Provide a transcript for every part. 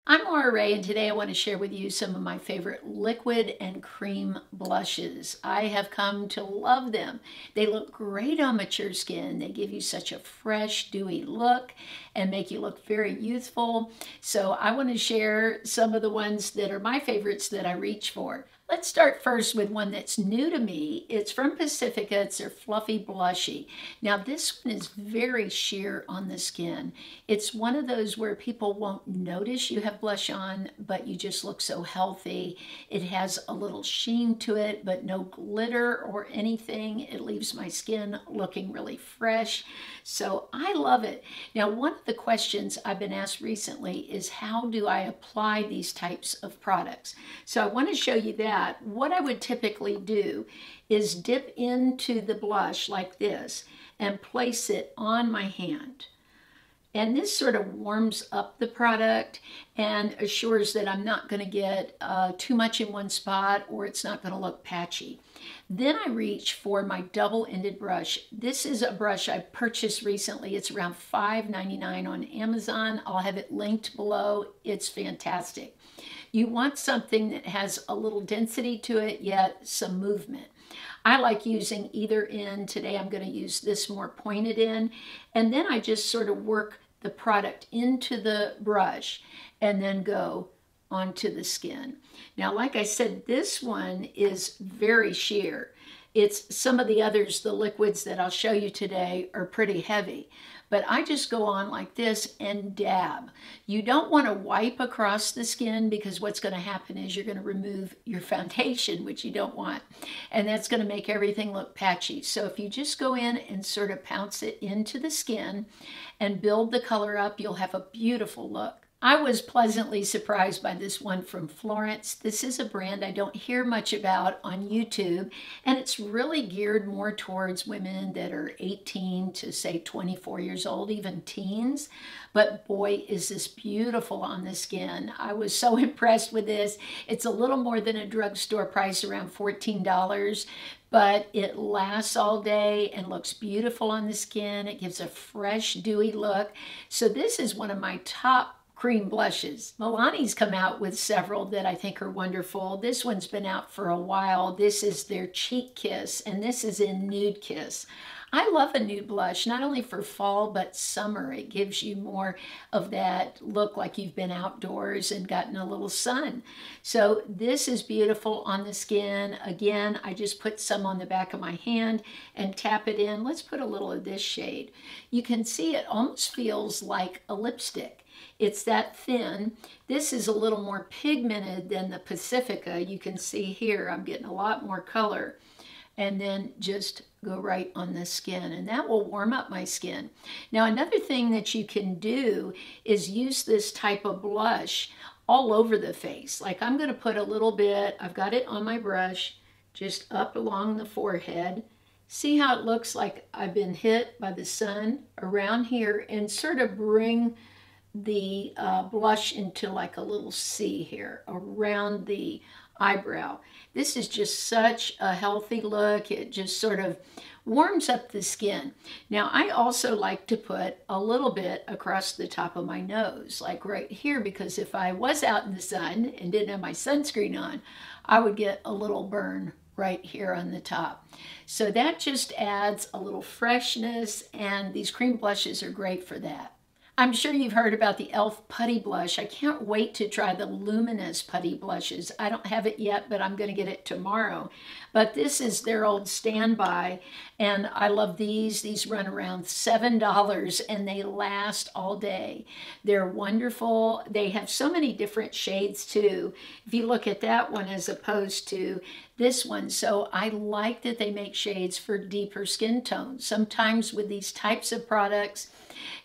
I'm Laura Ray, and today I want to share with you some of my favorite liquid and cream blushes. I have come to love them. They look great on mature skin. They give you such a fresh, dewy look and make you look very youthful. So I want to share some of the ones that are my favorites that I reach for. Let's start first with one that's new to me. It's from Pacifica. It's their Fluffy Blushy. Now this one is very sheer on the skin. It's one of those where people won't notice you have blush on, but you just look so healthy. It has a little sheen to it, but no glitter or anything. It leaves my skin looking really fresh. So I love it. Now, one of the questions I've been asked recently is how do I apply these types of products? So I want to show you that. What I would typically do is dip into the blush like this and place it on my hand. And this sort of warms up the product and assures that I'm not going to get too much in one spot or it's not going to look patchy. Then I reach for my double-ended brush. This is a brush I purchased recently. It's around $5.99 on Amazon. I'll have it linked below. It's fantastic. You want something that has a little density to it, yet some movement. I like using either end. Today I'm going to use this more pointed end. And then I just sort of work the product into the brush and then go onto the skin. Now, like I said, this one is very sheer. It's some of the others, the liquids that I'll show you today, are pretty heavy. But I just go on like this and dab. You don't want to wipe across the skin because what's going to happen is you're going to remove your foundation, which you don't want. And that's going to make everything look patchy. So if you just go in and sort of pounce it into the skin and build the color up, you'll have a beautiful look. I was pleasantly surprised by this one from Florence. This is a brand I don't hear much about on YouTube, and it's really geared more towards women that are 18 to say 24 years old, even teens. But boy, is this beautiful on the skin. I was so impressed with this. It's a little more than a drugstore price, around $14, but it lasts all day and looks beautiful on the skin. It gives a fresh, dewy look. So this is one of my top cream blushes. Milani's come out with several that I think are wonderful. This one's been out for a while. This is their Cheek Kiss, and this is in Nude Kiss. I love a nude blush, not only for fall, but summer. It gives you more of that look like you've been outdoors and gotten a little sun. So this is beautiful on the skin. Again, I just put some on the back of my hand and tap it in. Let's put a little of this shade. You can see it almost feels like a lipstick. It's that thin. This is a little more pigmented than the Pacifica. You can see here I'm getting a lot more color. And then just go right on the skin, and that will warm up my skin. Now, another thing that you can do is use this type of blush all over the face. Like I'm going to put a little bit, I've got it on my brush, just up along the forehead. See how it looks like I've been hit by the sun around here, and sort of bring the blush into like a little C here around the eyebrow. This is just such a healthy look. It just sort of warms up the skin. Now, I also like to put a little bit across the top of my nose, like right here, because if I was out in the sun and didn't have my sunscreen on, I would get a little burn right here on the top. So that just adds a little freshness, and these cream blushes are great for that. I'm sure you've heard about the e.l.f. Putty Blush. I can't wait to try the luminous putty blushes. I don't have it yet, but I'm going to get it tomorrow. But this is their old standby, and I love these. These run around $7, and they last all day. They're wonderful. They have so many different shades, too, if you look at that one as opposed to this one. So I like that they make shades for deeper skin tones. Sometimes with these types of products,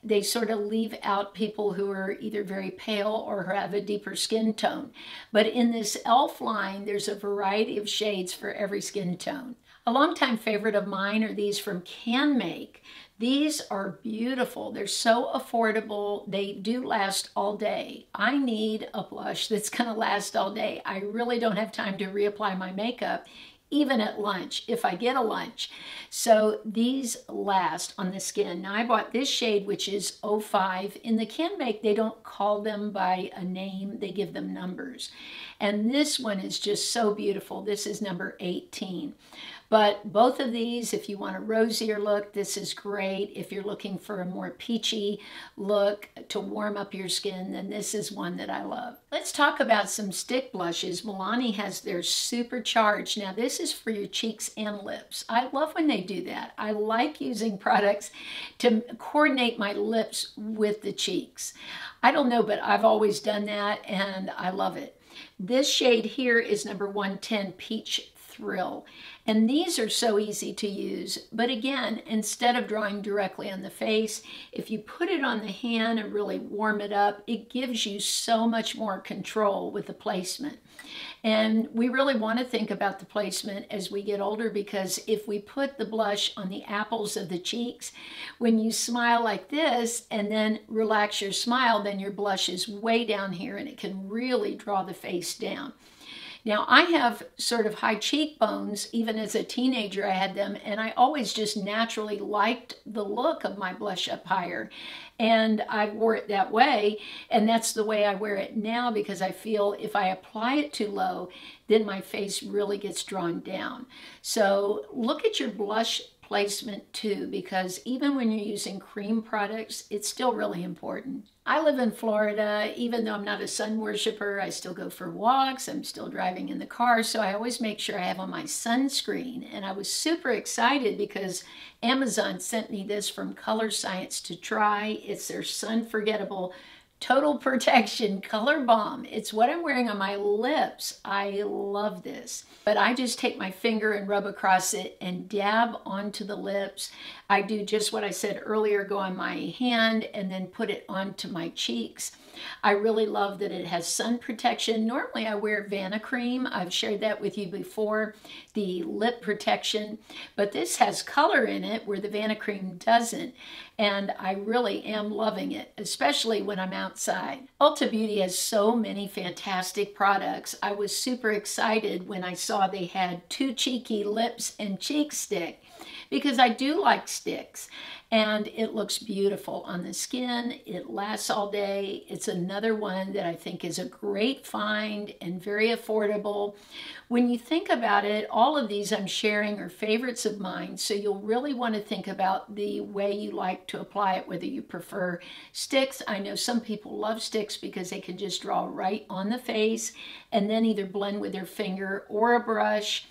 they sort of leave out people who are either very pale or have a deeper skin tone. But in this e.l.f. line, there's a variety of shades for every skin tone. A longtime favorite of mine are these from Canmake. These are beautiful. They're so affordable. They do last all day. I need a blush that's going to last all day. I really don't have time to reapply my makeup, even at lunch, if I get a lunch. So these last on the skin. Now I bought this shade, which is 05. In the Canmake, they don't call them by a name, they give them numbers. And this one is just so beautiful. This is number 18. But both of these, if you want a rosier look, this is great. If you're looking for a more peachy look to warm up your skin, then this is one that I love. Let's talk about some stick blushes. Milani has their Supercharged. Now this is for your cheeks and lips. I love when they do that. I like using products to coordinate my lips with the cheeks. I don't know, but I've always done that and I love it. This shade here is number 110 Peach Thrill. And these are so easy to use, but again, instead of drawing directly on the face, if you put it on the hand and really warm it up, it gives you so much more control with the placement. And we really want to think about the placement as we get older, because if we put the blush on the apples of the cheeks, when you smile like this and then relax your smile, then your blush is way down here and it can really draw the face down. Now, I have sort of high cheekbones. Even as a teenager, I had them, and I always just naturally liked the look of my blush up higher, and I wore it that way, and that's the way I wear it now, because I feel if I apply it too low, then my face really gets drawn down. So look at your blush placement too, because even when you're using cream products, it's still really important. I live in Florida. Even though I'm not a sun worshiper, I still go for walks. I'm still driving in the car, so I always make sure I have on my sunscreen. And I was super excited because Amazon sent me this from Colorescience to try. It's their Sunforgettable Total Protection Color Balm. It's what I'm wearing on my lips. I love this. But I just take my finger and rub across it and dab onto the lips. I do just what I said earlier, go on my hand and then put it onto my cheeks. I really love that it has sun protection. Normally I wear Vanna Cream. I've shared that with you before, the lip protection, but this has color in it where the Vanna Cream doesn't. And I really am loving it, especially when I'm outside. Ulta Beauty has so many fantastic products. I was super excited when I saw they had 2 cheeky lips and cheek stick, because I do like sticks and it looks beautiful on the skin. It lasts all day. It's another one that I think is a great find and very affordable. When you think about it, all of these I'm sharing are favorites of mine, so you'll really want to think about the way you like to apply it, whether you prefer sticks. I know some people love sticks because they can just draw right on the face and then either blend with their finger or a brush.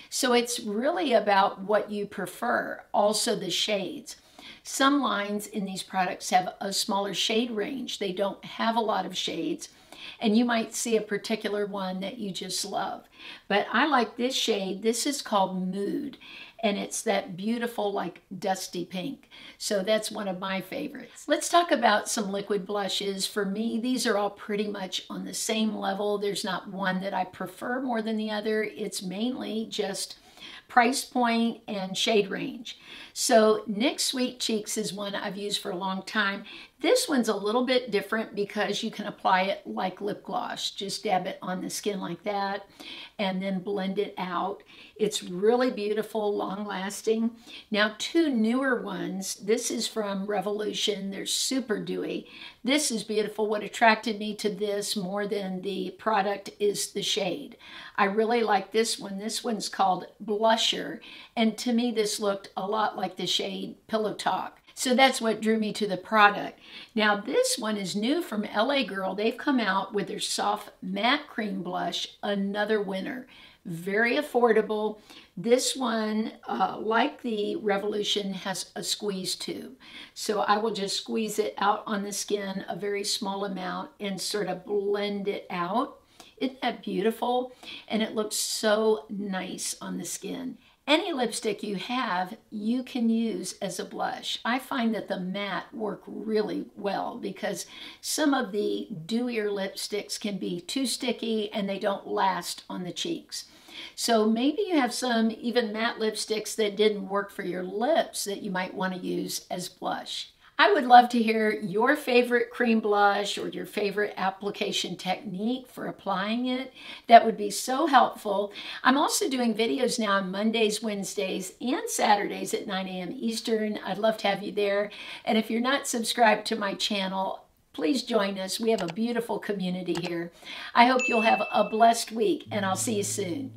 So it's really about what you prefer. Also the shades. Some lines in these products have a smaller shade range. They don't have a lot of shades, and you might see a particular one that you just love. But I like this shade. This is called Nude, and it's that beautiful like dusty pink. So that's one of my favorites. Let's talk about some liquid blushes. For me, these are all pretty much on the same level. There's not one that I prefer more than the other. It's mainly just price point and shade range. So NYX Sweet Cheeks is one I've used for a long time. This one's a little bit different because you can apply it like lip gloss. Just dab it on the skin like that and then blend it out. It's really beautiful, long lasting. Now 2 newer ones. This is from Revolution. They're super dewy. This is beautiful. What attracted me to this more than the product is the shade. I really like this one. This one's called Blusher, and to me this looked a lot like the shade Pillow Talk. So that's what drew me to the product. Now this one is new from LA Girl. They've come out with their soft matte cream blush, another winner. Very affordable. This one, like the Revolution, has a squeeze tube. So I will just squeeze it out on the skin, a very small amount, and sort of blend it out. Isn't that beautiful? And it looks so nice on the skin. Any lipstick you have, you can use as a blush. I find that the matte work really well because some of the dewier lipsticks can be too sticky and they don't last on the cheeks. So maybe you have some even matte lipsticks that didn't work for your lips that you might want to use as blush. I would love to hear your favorite cream blush or your favorite application technique for applying it. That would be so helpful. I'm also doing videos now on Mondays, Wednesdays, and Saturdays at 9 a.m. Eastern. I'd love to have you there. And if you're not subscribed to my channel, please join us. We have a beautiful community here. I hope you'll have a blessed week, and I'll see you soon.